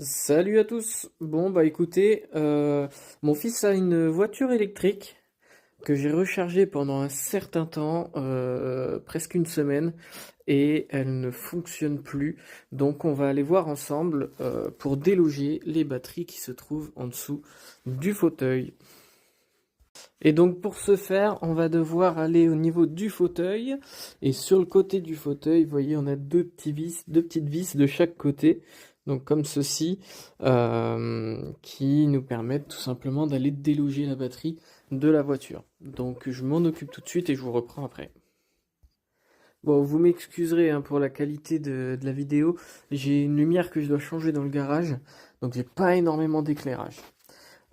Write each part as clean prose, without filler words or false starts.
Salut à tous. Bon bah écoutez, mon fils a une voiture électrique que j'ai rechargée pendant un certain temps, presque une semaine, et elle ne fonctionne plus. Donc on va aller voir ensemble pour déloger les batteries qui se trouvent en dessous du fauteuil. Et donc pour ce faire, on va devoir aller au niveau du fauteuil. Et sur le côté du fauteuil, vous voyez, on a deux petites vis de chaque côté. Donc comme ceci, qui nous permettent tout simplement d'aller déloger la batterie de la voiture. Donc je m'en occupe tout de suite et je vous reprends après. Bon, vous m'excuserez hein, pour la qualité de la vidéo. J'ai une lumière que je dois changer dans le garage, donc j'ai pas énormément d'éclairage.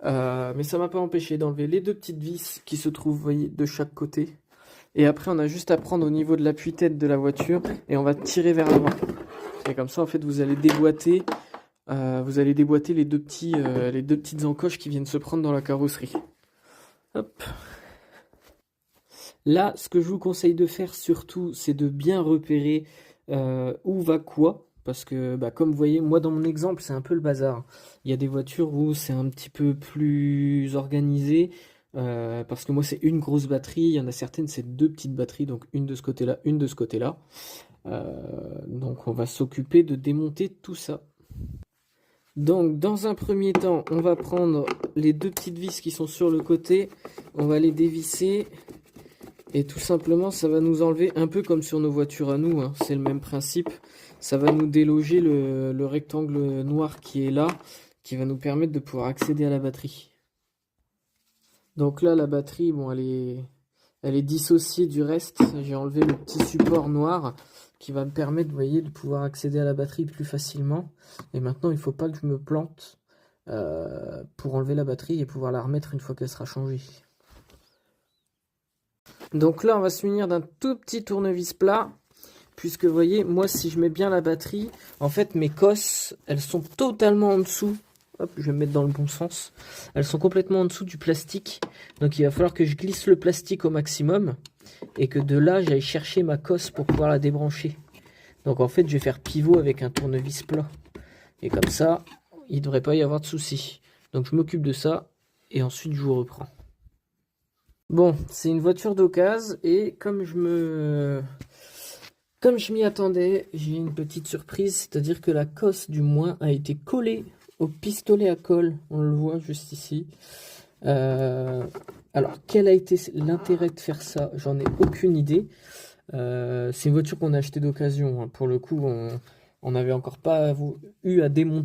Mais ça m'a pas empêché d'enlever les deux petites vis qui se trouvent, vous voyez, de chaque côté. Et après, on a juste à prendre au niveau de l'appui-tête de la voiture et on va tirer vers l'avant. Et comme ça, en fait, vous allez déboîter les deux petites encoches qui viennent se prendre dans la carrosserie. Hop. Là, ce que je vous conseille de faire surtout, c'est de bien repérer où va quoi. Parce que, bah, comme vous voyez, moi dans mon exemple, c'est un peu le bazar. Il y a des voitures où c'est un petit peu plus organisé. Parce que moi, c'est une grosse batterie. Il y en a certaines, c'est deux petites batteries. Donc, une de ce côté-là, une de ce côté-là. Donc, on va s'occuper de démonter tout ça. Donc, dans un premier temps, on va prendre les deux petites vis qui sont sur le côté. On va les dévisser. Et tout simplement, ça va nous enlever un peu comme sur nos voitures à nous, hein. C'est le même principe. Ça va nous déloger le rectangle noir qui est là, qui va nous permettre de pouvoir accéder à la batterie. Donc là, la batterie, bon, elle est dissociée du reste. J'ai enlevé le petit support noir qui va me permettre, vous voyez, de pouvoir accéder à la batterie plus facilement. Et maintenant, il ne faut pas que je me plante pour enlever la batterie et pouvoir la remettre une fois qu'elle sera changée. Donc là, on va se munir d'un tout petit tournevis plat, puisque vous voyez, moi, si je mets bien la batterie, en fait, mes cosses, elles sont totalement en dessous. Hop, je vais me mettre dans le bon sens. Elles sont complètement en dessous du plastique. Donc il va falloir que je glisse le plastique au maximum, et que de là, j'aille chercher ma cosse pour pouvoir la débrancher. Donc en fait, je vais faire pivot avec un tournevis plat. Et comme ça, il ne devrait pas y avoir de souci. Donc je m'occupe de ça, et ensuite je vous reprends. Bon, c'est une voiture d'occasion et comme je m'y attendais, j'ai une petite surprise, c'est-à-dire que la cosse du moins a été collée au pistolet à colle, on le voit juste ici. Alors, quel a été l'intérêt de faire ça? J'en ai aucune idée. C'est une voiture qu'on a achetée d'occasion, hein. Pour le coup, on n'avait encore pas eu à démonter.